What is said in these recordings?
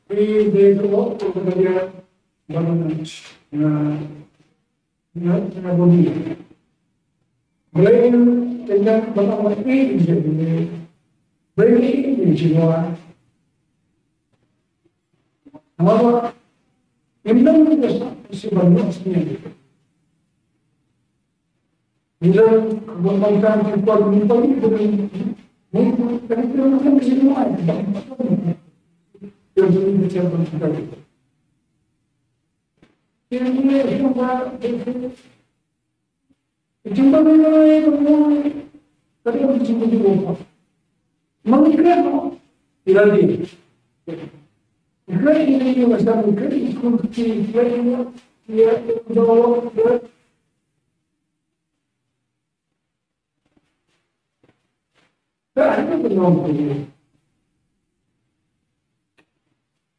They go over there, government, body. Brain, then, but our brain is brain is however, implement is not possible, not needed. Either one time people need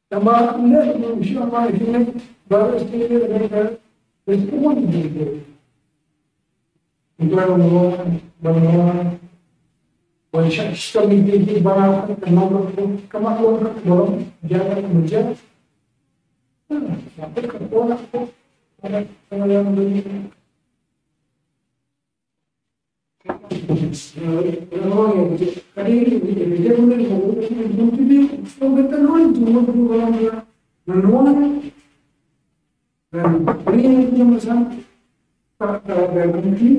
Sama ini manusia ini baru sekali mereka respon gitu. Itu bahwa sistem ini bahwa kenapa kemajuan dalam jalan kerja, sampai ke orang ada yang begini. Kali ini dia mulai mungkin betul cuma orang menolak dan ini yang macam tak mungkin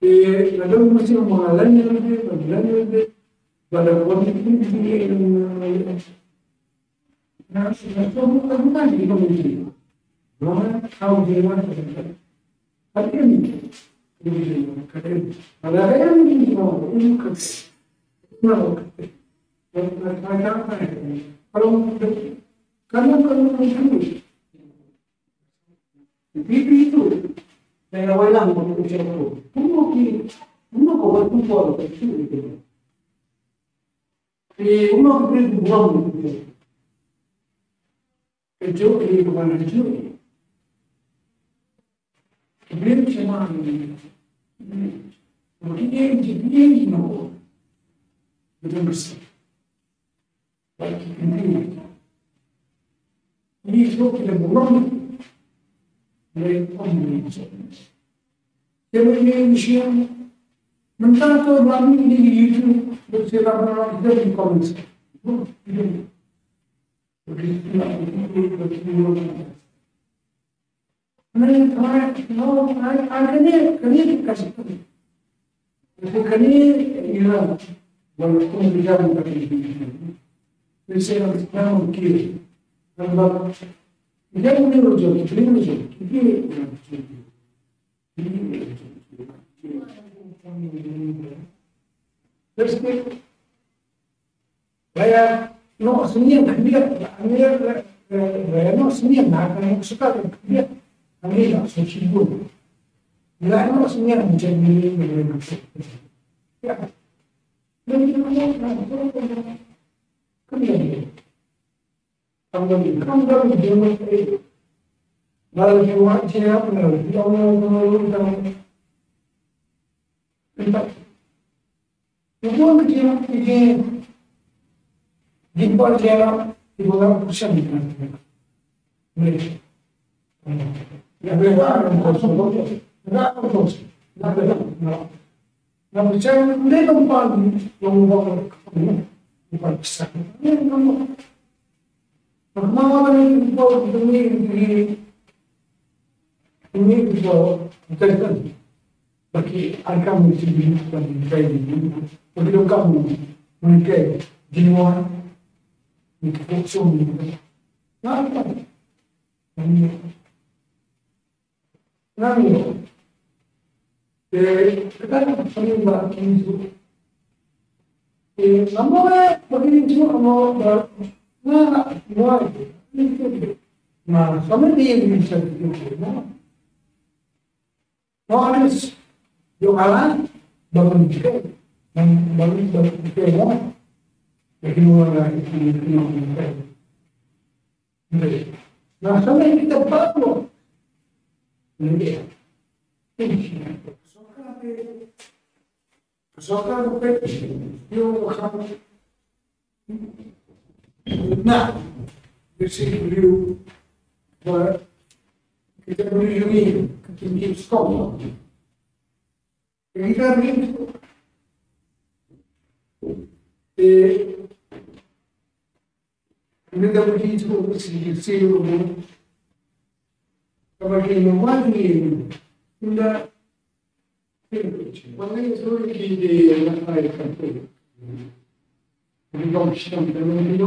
ini lalu mesti mengalami pada kondisi ini nah bukan di komisi mana tahu dia mana Kadang ini itu saya walang manusia itu kau bertumpul itu buang kerja ini bukan kerja Belum cuma ini, ini no, betul bersih. Ini so kita buang, mereka ini. Jadi ini Indonesia, mentang tu kami di YouTube bersiaran kita di komen. Mereka no, kami kasih tu. Kami ia walaupun berjalan dari ini, saya nak kiri. Kalau dia boleh berjalan, terus saya no sebenarnya dia no sebenarnya nak suka dia. Kami tak sibuk. Bila orang sebenarnya macam ini, ya, jadi kami dia lalu dia siapa dia orang tempat itu dia di bawah dia di bawah pusat mereka. Ya memang enggak percaya dia tempat yang membawa di Pakistan. Perkembangan ini bawa ini bawa bukan bagi angka menjadi kayak ini. Begitu kamu menikah jiwa itu fokus apa? Nami, kita kami buat ini. Nama begini cuma nama nah, sama dia bisa juga. Harus jualan bangun juga, bangun juga. Jadi orang itu nah, sama kita bangun. Ini sokan pet, yo Nah, bersih beliau kita melindungi ketinggian sekolah. Kita ini kita begitu bersih kalau kita mandi kita quando io sono di fare il campo riconosciamo che non è